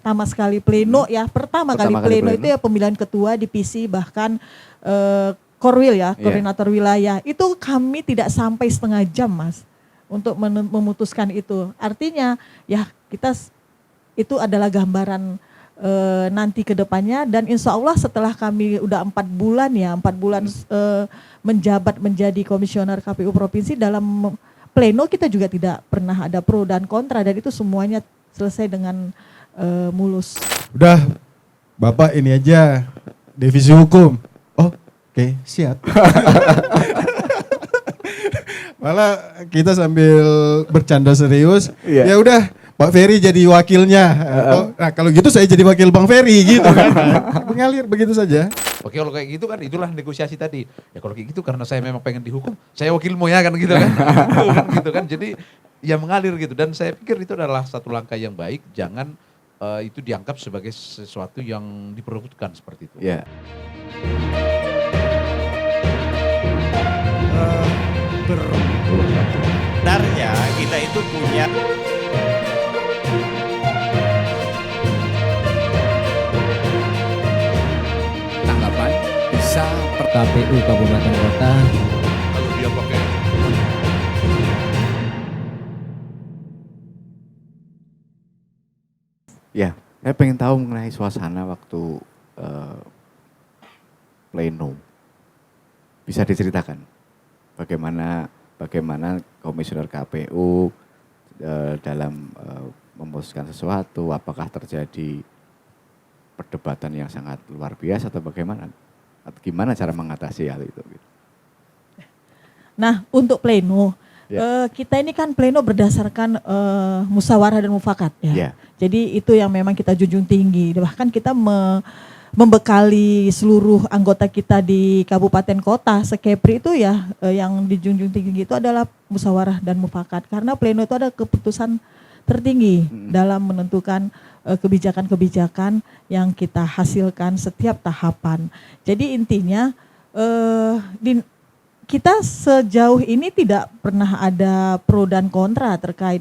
pertama sekali pleno pertama kali pleno itu ya pemilihan ketua divisi bahkan Korwil koordinator wilayah itu kami tidak sampai setengah jam Mas untuk memutuskan itu. Artinya ya kita itu adalah gambaran nanti ke depannya dan insya Allah setelah kami udah 4 bulan menjabat menjadi komisioner KPU Provinsi dalam pleno kita juga tidak pernah ada pro dan kontra dan itu semuanya selesai dengan mulus. Udah, Bapak ini aja divisi hukum. Oh, oke, siap. Malah kita sambil bercanda serius. Ya udah, Pak Ferry jadi wakilnya. Nah, kalau gitu saya jadi wakil Bang Ferry gitu kan. Mengalir begitu saja. Oke, kalau kayak gitu kan itulah negosiasi tadi. Ya kalau kayak gitu karena saya memang pengen dihukum, saya wakilmu ya kan gitu kan. Gitu kan. Jadi ya mengalir gitu dan saya pikir itu adalah satu langkah yang baik, jangan itu dianggap sebagai sesuatu yang diperebutkan seperti itu. Ya. Sebenarnya kita itu punya tanggapan bisa per KPU Kabupaten Kota. Kalau dia pakai Ya, saya pengen tahu mengenai suasana waktu pleno. Bisa diceritakan bagaimana komisioner KPU dalam memutuskan sesuatu, apakah terjadi perdebatan yang sangat luar biasa atau bagaimana? Atau gimana cara mengatasi hal itu? Nah, untuk pleno kita ini kan pleno berdasarkan musyawarah dan mufakat ya. Jadi itu yang memang kita junjung tinggi. Bahkan kita membekali seluruh anggota kita di kabupaten kota sekepri itu ya yang dijunjung tinggi itu adalah musyawarah dan mufakat. Karena pleno itu ada keputusan tertinggi dalam menentukan kebijakan-kebijakan yang kita hasilkan setiap tahapan. Jadi intinya kita sejauh ini tidak pernah ada pro dan kontra terkait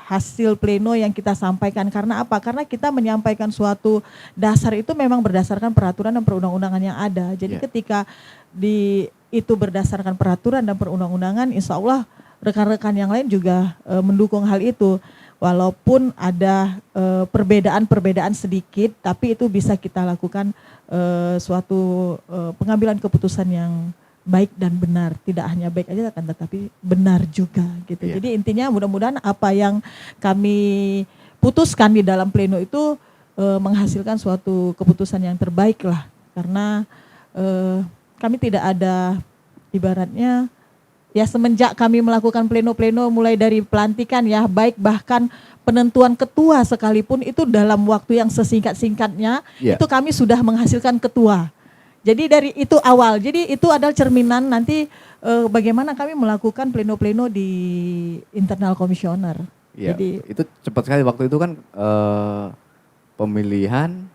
hasil pleno yang kita sampaikan. Karena apa? Karena kita menyampaikan suatu dasar itu memang berdasarkan peraturan dan perundang-undangan yang ada. Jadi ketika itu berdasarkan peraturan dan perundang-undangan, insya Allah rekan-rekan yang lain juga mendukung hal itu. Walaupun ada perbedaan-perbedaan sedikit, tapi itu bisa kita lakukan suatu pengambilan keputusan yang baik dan benar, tidak hanya baik aja kan tetapi benar juga gitu. Jadi intinya mudah-mudahan apa yang kami putuskan di dalam pleno itu menghasilkan suatu keputusan yang terbaik lah. Karena kami tidak ada ibaratnya ya semenjak kami melakukan pleno-pleno mulai dari pelantikan ya baik bahkan penentuan ketua sekalipun itu dalam waktu yang sesingkat-singkatnya itu kami sudah menghasilkan ketua. Jadi dari itu awal, jadi itu adalah cerminan nanti bagaimana kami melakukan pleno-pleno di internal komisioner. Ya, jadi itu cepat sekali waktu itu kan pemilihan,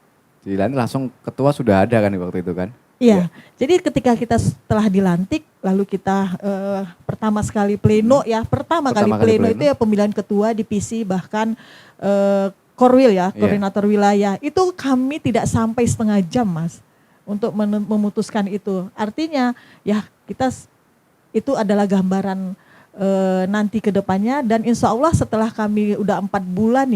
jadi langsung ketua sudah ada kan waktu itu kan? Iya, jadi ketika kita setelah dilantik, lalu kita pertama sekali pleno pertama kali pleno itu ya pemilihan ketua divisi bahkan Korwil koordinator wilayah itu kami tidak sampai setengah jam Mas. Untuk memutuskan itu. Artinya ya kita itu adalah gambaran nanti ke depannya dan insya Allah setelah kami udah 4 bulan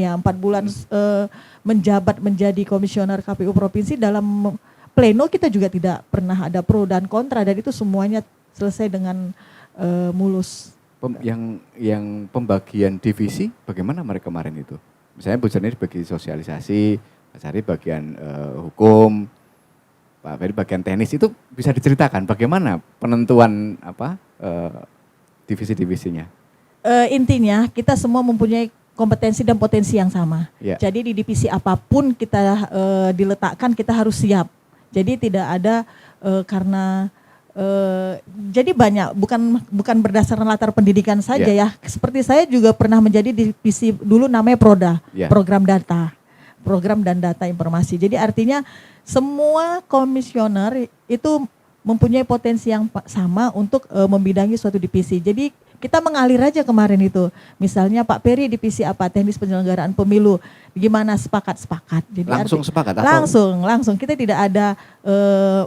menjabat menjadi komisioner KPU Provinsi dalam pleno kita juga tidak pernah ada pro dan kontra dan itu semuanya selesai dengan mulus. Yang pembagian divisi bagaimana mereka kemarin itu? Misalnya Bu Cerni bagi sosialisasi, Pak Sari bagian hukum, Pak Ferry bagian teknis itu bisa diceritakan bagaimana penentuan divisi-divisinya? Intinya kita semua mempunyai kompetensi dan potensi yang sama. Jadi di divisi apapun kita diletakkan kita harus siap. Jadi tidak ada karena jadi banyak bukan berdasarkan latar pendidikan saja ya. Seperti saya juga pernah menjadi divisi dulu namanya Proda, program dan data informasi. Jadi artinya semua komisioner itu mempunyai potensi yang sama untuk membidangi suatu divisi. Jadi Kita mengalir aja kemarin itu. Misalnya Pak Peri divisi apa, teknis penyelenggaraan pemilu, gimana sepakat. Jadi Langsung sepakat atau? langsung. Kita tidak ada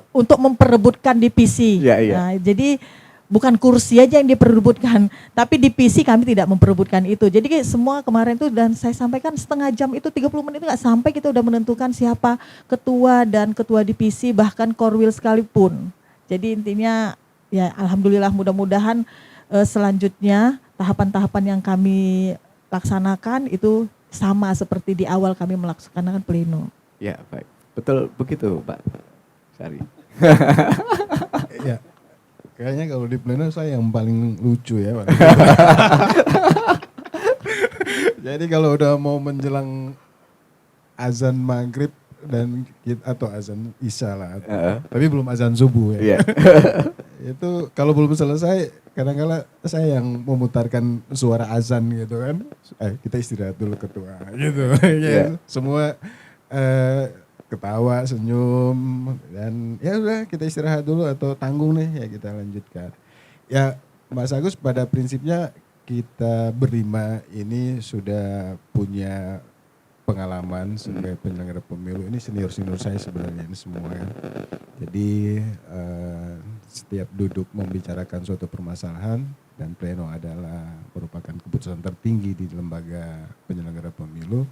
untuk memperebutkan divisi. Iya, iya. Nah, jadi bukan kursi aja yang diperebutkan, tapi divisi kami tidak memperebutkan itu. Jadi semua kemarin itu, dan saya sampaikan setengah jam itu 30 menit nggak sampai kita udah menentukan siapa ketua dan ketua divisi, bahkan korwil sekalipun. Jadi intinya ya alhamdulillah, mudah-mudahan selanjutnya tahapan-tahapan yang kami laksanakan itu sama seperti di awal kami melaksanakan pleno. Ya, baik. Betul begitu, Pak Sari. Ya. Kayaknya kalau di pleno saya yang paling lucu ya Pak. Jadi kalau udah mau menjelang azan maghrib atau azan isya lah, tapi belum azan subuh ya. Iya. Itu kalau belum selesai, kadang-kala saya yang memutarkan suara azan gitu kan. Kita istirahat dulu ketua gitu. Ya, semua ketawa, senyum, dan ya udah kita istirahat dulu atau tanggung nih ya kita lanjutkan. Ya Mas Agus, pada prinsipnya kita berlima ini sudah punya pengalaman sebagai penyelenggara pemilu. Ini senior-senior saya sebenarnya ini semua kan. Jadi setiap duduk membicarakan suatu permasalahan, dan pleno adalah merupakan keputusan tertinggi di lembaga penyelenggara pemilu,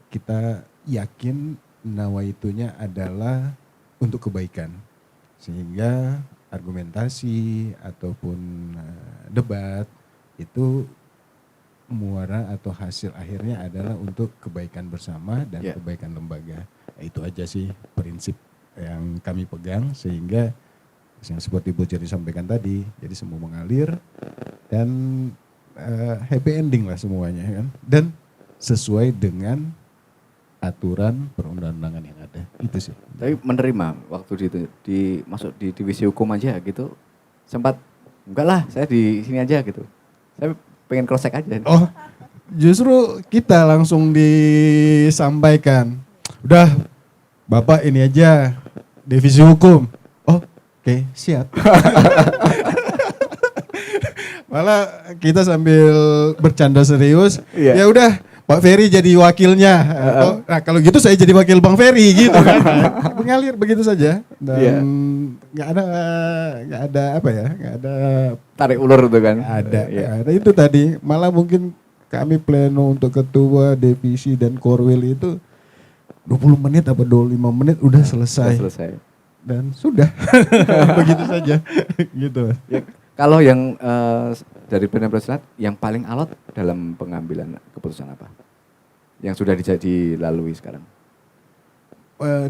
kita yakin nawaitunya adalah untuk kebaikan, sehingga argumentasi ataupun debat itu muara atau hasil akhirnya adalah untuk kebaikan bersama dan kebaikan lembaga. Itu aja sih prinsip yang kami pegang, sehingga yang seperti Bu Jerry sampaikan tadi, jadi semua mengalir dan happy ending lah semuanya kan, dan sesuai dengan aturan perundang-undangan yang ada. Itu sih. Tapi menerima waktu masuk di divisi hukum aja gitu, sempat enggak lah saya di sini aja gitu. Saya pengen cross check aja. Oh, justru kita langsung disampaikan, udah Bapak ini aja divisi hukum. Oh, oke, siap. Malah kita sambil bercanda serius, ya udah Pak Ferry jadi wakilnya. Nah kalau gitu saya jadi wakil Bang Ferry gitu kan. Mengalir begitu saja. Dan nggak ada apa ya, nggak ada tarik ulur itu kan. Ada itu tadi. Malah mungkin kami pleno untuk ketua, divisi dan korwil itu 20 menit atau 25 menit udah selesai. Dan sudah begitu saja gitu. Ya, kalau yang dari Badan Penasehat yang paling alot dalam pengambilan keputusan apa? Yang sudah dilalui sekarang?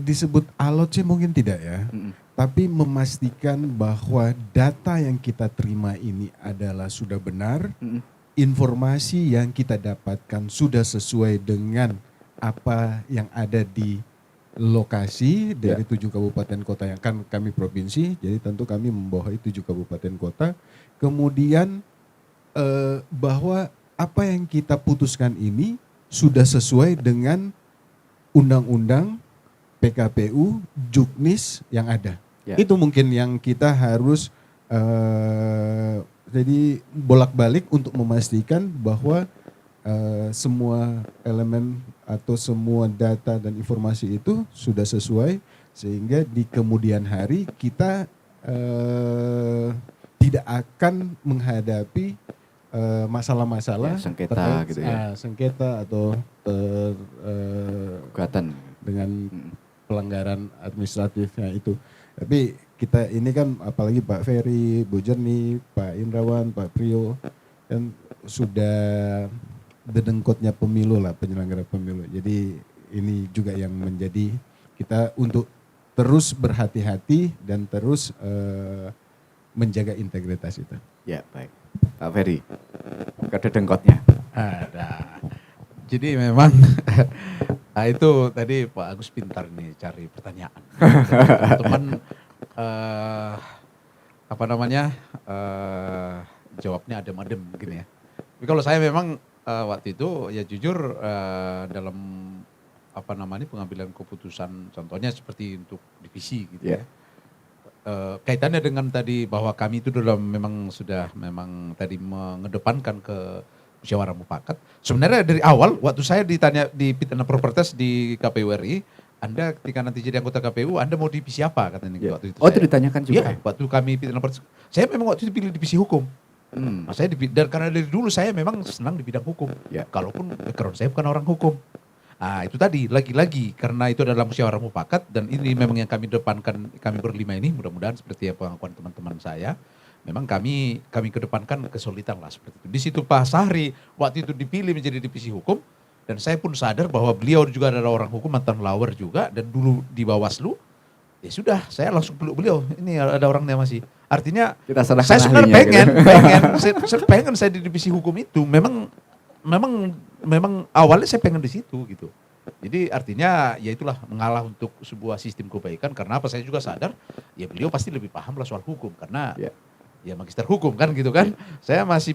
Disebut alot sih mungkin tidak ya. Tapi memastikan bahwa data yang kita terima ini adalah sudah benar, informasi yang kita dapatkan sudah sesuai dengan apa yang ada di lokasi dari 7 kabupaten kota yang kan kami provinsi, jadi tentu kami membawahi 7 kabupaten kota. Kemudian bahwa apa yang kita putuskan ini sudah sesuai dengan undang-undang, PKPU, Juknis yang ada. Itu mungkin yang kita harus jadi bolak-balik untuk memastikan bahwa semua elemen atau semua data dan informasi itu sudah sesuai, sehingga di kemudian hari kita tidak akan menghadapi masalah-masalah sengketa terkait, gitu ya. Sengketa atau gugatan dengan pelanggaran administratifnya itu. Tapi kita ini kan apalagi Pak Ferry, Bu Jerni, Pak Indrawan, Pak Priyo kan sudah dedengkotnya pemilu lah, penyelenggara pemilu. Jadi ini juga yang menjadi kita untuk terus berhati-hati dan terus menjaga integritas itu. Ya, baik. Pak Ferry, kedengkotnya. Ada. Jadi memang itu tadi Pak Agus pintar nih cari pertanyaan. Teman-teman jawabnya adem-adem gini ya. Tapi kalau saya memang waktu itu ya jujur dalam pengambilan keputusan, contohnya seperti untuk divisi gitu ya. kaitannya dengan tadi bahwa kami itu dalam sudah tadi mengedepankan ke musyawarah mufakat. Sebenarnya dari awal waktu saya ditanya di fit and proper test di KPU RI, Anda ketika nanti jadi anggota KPU, Anda mau divisi apa katanya waktu itu. Oh, itu ditanyakan juga. Iya, waktu kami fit and proper test. Saya memang waktu itu pilih divisi hukum. Nah, saya dan karena dari dulu saya memang senang di bidang hukum. Ya. Kalaupun background saya bukan orang hukum. Ah, itu tadi lagi-lagi karena itu adalah musyawarah mufakat dan ini memang yang kami depankan, kami berlima ini mudah-mudahan seperti pengakuan teman-teman saya, memang kami kedepankan kesulitan lah seperti itu. Di situ Pak Sahri waktu itu dipilih menjadi divisi hukum dan saya pun sadar bahwa beliau juga adalah orang hukum, mantan lawyer juga dan dulu di Bawaslu. Ya sudah, saya langsung peluk beliau. Ini ada orangnya masih. Artinya Kita serahkan saya sebenarnya ahlinya, pengen saya di divisi hukum itu. Memang awalnya saya pengen di situ gitu. Jadi artinya ya itulah mengalah untuk sebuah sistem kebaikan karena apa, saya juga sadar ya beliau pasti lebih paham lah soal hukum karena ya magister hukum kan gitu kan. Saya masih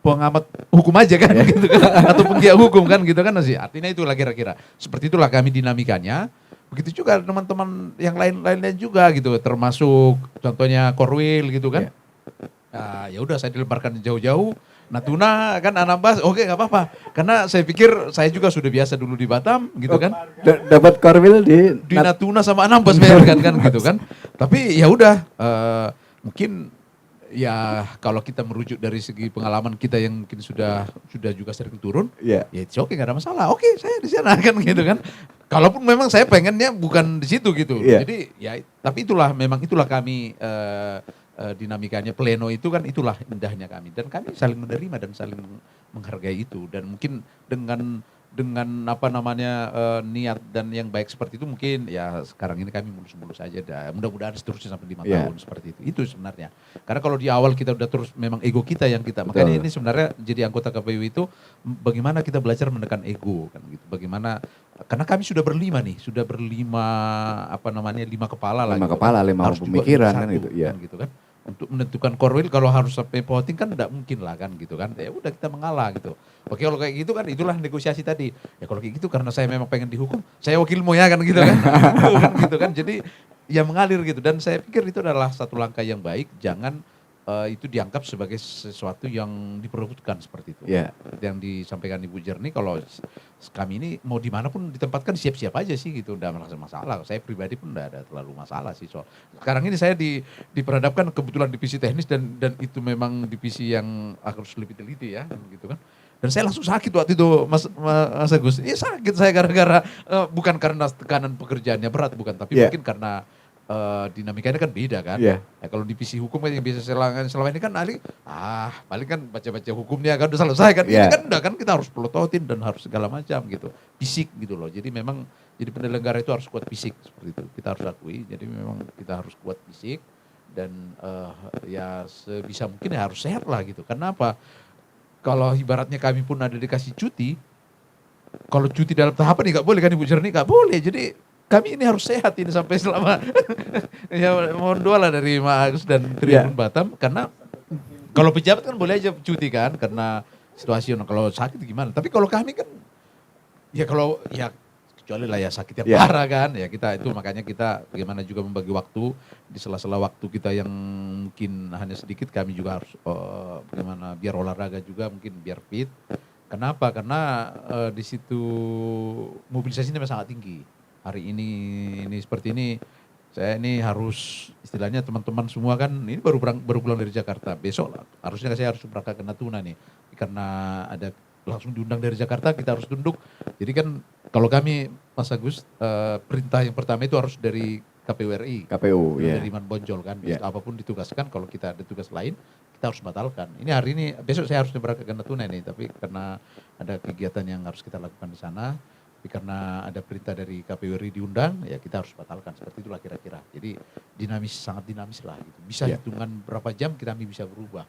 pengamat hukum aja kan gitu kan atau penggiat hukum kan gitu kan masih. Artinya itulah kira-kira. Seperti itulah kami dinamikanya. Begitu juga teman-teman yang lainnya juga gitu termasuk contohnya Korwil gitu kan. Nah, ya udah saya dilemparkan jauh-jauh. Natuna kan Anambas, oke nggak apa-apa. Karena saya pikir saya juga sudah biasa dulu di Batam gitu kan. Dapat Korwil di Natuna sama Anambas kan gitu kan. Tapi ya udah mungkin ya kalau kita merujuk dari segi pengalaman kita yang mungkin sudah juga sering turun, ya oke nggak ada masalah. Oke, saya di sana kan gitu kan. Kalaupun memang saya pengennya bukan di situ gitu. Jadi ya tapi itulah kami dinamikanya pleno itu kan itulah indahnya kami dan kami saling menerima dan saling menghargai itu dan mungkin dengan apa namanya niat dan yang baik seperti itu mungkin ya sekarang ini kami mulus-mulus saja mudah-mudahan seterusnya sampai 5 tahun seperti itu sebenarnya karena kalau di awal kita udah terus memang ego kita yang kita makanya ini sebenarnya jadi anggota KPU itu bagaimana kita belajar menekan ego kan gitu bagaimana karena kami sudah berlima apa namanya 5 kepala lah 5 kepala 5 harus pemikiran kan gitu ya. kan gitu kan untuk menentukan Korwil kalau harus sampai voting kan tidak mungkin lah kan gitu kan ya udah kita mengalah gitu. Oke kalau kayak gitu kan itulah negosiasi tadi ya kalau kayak gitu karena saya memang pengen dihukum saya wakilmu ya kan gitu kan gitu kan jadi ya mengalir gitu dan saya pikir itu adalah satu langkah yang baik jangan itu dianggap sebagai sesuatu yang diperebutkan seperti itu. Yang disampaikan Ibu Jernih kalau kami ini mau dimanapun ditempatkan siap-siap aja sih gitu, udah merasa masalah. Saya pribadi pun udah ada terlalu masalah sih soal. Sekarang ini saya diperhadapkan kebetulan divisi teknis dan itu memang divisi yang harus lebih teliti ya gitu kan. Dan saya langsung sakit waktu itu Mas Agus. Iya sakit saya gara-gara bukan karena tekanan pekerjaannya berat bukan, tapi mungkin karena dinamikanya kan beda kan. Ya, kalau divisi hukum kan yang biasa selama ini kan paling kan baca-baca hukumnya kan udah selesai kan. Ini kan udah kan kita harus pelototin dan harus segala macam gitu. Fisik gitu loh. Jadi memang jadi penyelenggara itu harus kuat fisik seperti itu. Kita harus akui. Jadi memang kita harus kuat fisik dan ya sebisa mungkin ya harus sehat lah gitu. Karena apa? Kalau ibaratnya kami pun ada dikasih cuti, kalau cuti dalam tahapan ya nggak boleh kan Ibu Jernih, nggak boleh. Jadi kami ini harus sehat ini sampai selama ya mohon doa lah dari Mas Agus dan Tribun Batam karena kalau pejabat kan boleh aja cuti kan karena situasional kalau sakit gimana tapi kalau kami kan ya kalau ya kecuali lah ya sakit yang parah kan ya kita itu makanya kita bagaimana juga membagi waktu di sela-sela waktu kita yang mungkin hanya sedikit kami juga harus bagaimana biar olahraga juga mungkin biar fit. Kenapa? Karena di situ mobilisasinya memang sangat tinggi. Hari ini seperti ini, saya ini harus istilahnya teman-teman semua kan ini baru pulang dari Jakarta. Besok harusnya saya harus berangkat ke Natuna nih, karena ada langsung diundang dari Jakarta kita harus tunduk. Jadi kan kalau kami Mas Agus perintah yang pertama itu harus dari KPU RI, dari Iman Bonjol kan. Apapun ditugaskan kalau kita ada tugas lain kita harus batalkan. Ini hari ini besok saya harus berangkat ke Natuna nih, tapi karena ada kegiatan yang harus kita lakukan di sana. Tapi karena ada perintah dari KPU RI diundang, ya kita harus batalkan. Seperti itulah kira-kira. Jadi sangat dinamis lah gitu. Bisa hitungan berapa jam kami bisa berubah.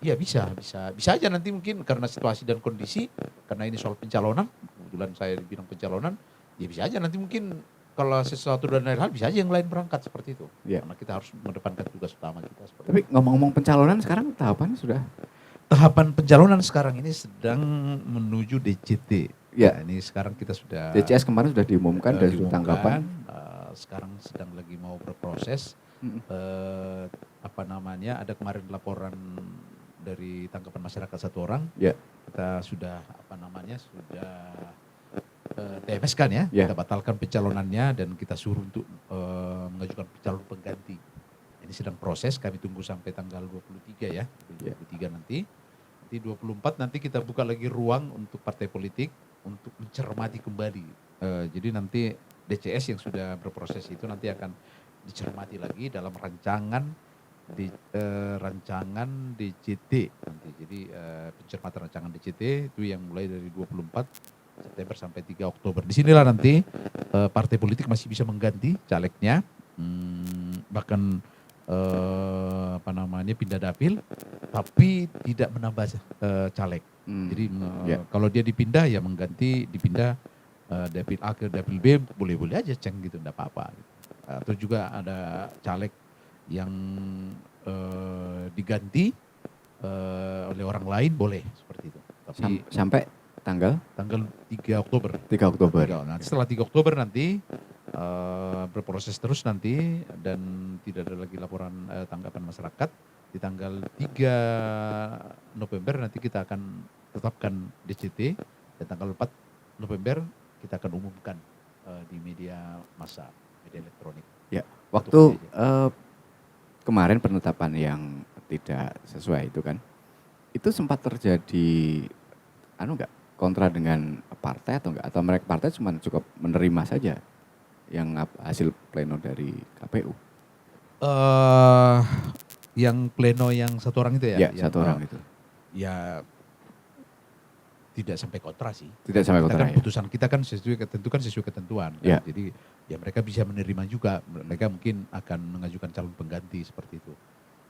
Iya bisa aja nanti mungkin karena situasi dan kondisi, karena ini soal pencalonan, kebetulan saya di bidang pencalonan, ya bisa aja nanti mungkin kalau sesuatu dan lain hal bisa aja yang lain berangkat seperti itu. Karena kita harus mengedepankan tugas utama kita. Tapi ngomong-ngomong pencalonan sekarang tahapan sudah? Tahapan pencalonan sekarang ini sedang menuju DCT. Ini sekarang kita sudah DCS kemarin sudah diumumkan dan sudah tanggapan. sekarang sedang lagi mau berproses. Ada kemarin laporan dari tanggapan masyarakat 1 orang. Ya. Kita sudah TMS-kan ya, Ya. kita batalkan pencalonannya dan kita suruh untuk mengajukan calon pengganti. Ini sedang proses, kami tunggu sampai tanggal 23 ya, 23 nanti. Nanti 24 nanti kita buka lagi ruang untuk partai politik untuk mencermati kembali. Jadi nanti DCS yang sudah berproses itu nanti akan dicermati lagi dalam rancangan DCT nanti. Jadi pencermatan rancangan DCT itu yang mulai dari 24 September sampai 3 Oktober. Di sinilah nanti partai politik masih bisa mengganti calegnya, bahkan pindah dapil, tapi tidak menambah caleg. Jadi kalau dia dipindah ya dipindah dapil A ke dapil B boleh-boleh aja ceng gitu, enggak apa-apa. Atau juga ada caleg yang diganti oleh orang lain boleh seperti itu. Tapi Sampai tanggal 3 Oktober. 3 Oktober. Nah, setelah 3 Oktober nanti berproses terus nanti dan tidak ada lagi laporan tanggapan masyarakat. Di tanggal 3 November nanti kita akan tetapkan DCT dan tanggal 4 November kita akan umumkan di media massa, media elektronik. Ya, waktu kemarin penetapan yang tidak sesuai itu kan, itu sempat terjadi kontra dengan partai atau enggak? Atau mereka partai cuma cukup menerima saja yang hasil pleno dari KPU? Yang pleno yang 1 orang itu ya? Ya, 1 orang itu. Ya tidak sampai kontra sih. Tidak sampai kontra ya? Putusan kita kan sesuai ketentuan. Ya. Kan? Jadi ya mereka bisa menerima juga. Mereka mungkin akan mengajukan calon pengganti seperti itu.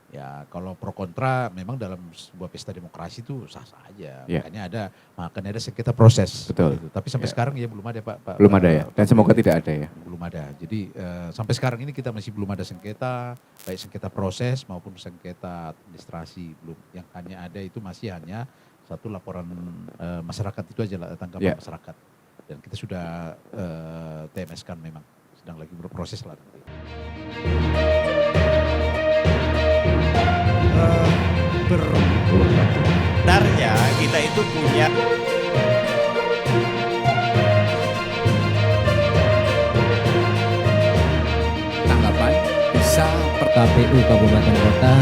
Ya kalau pro kontra memang dalam sebuah pesta demokrasi itu sah-sah aja. Ya. Makanya ada sengketa proses. Betul. Gitu. Tapi sampai Ya. sekarang ya belum ada Pak. Belum ada ya? Dan semoga tidak ada ya? Belum ada. Jadi sampai sekarang ini kita masih belum ada sengketa, baik sengketa proses maupun sengketa administrasi belum. Yang hanya ada itu masih hanya 1 laporan masyarakat itu aja tanggapan masyarakat. Dan kita sudah TMS-kan memang sedang lagi berproses lah nanti. Sebenarnya kita itu punya Tanggapan bisa KPU Kabupaten Kota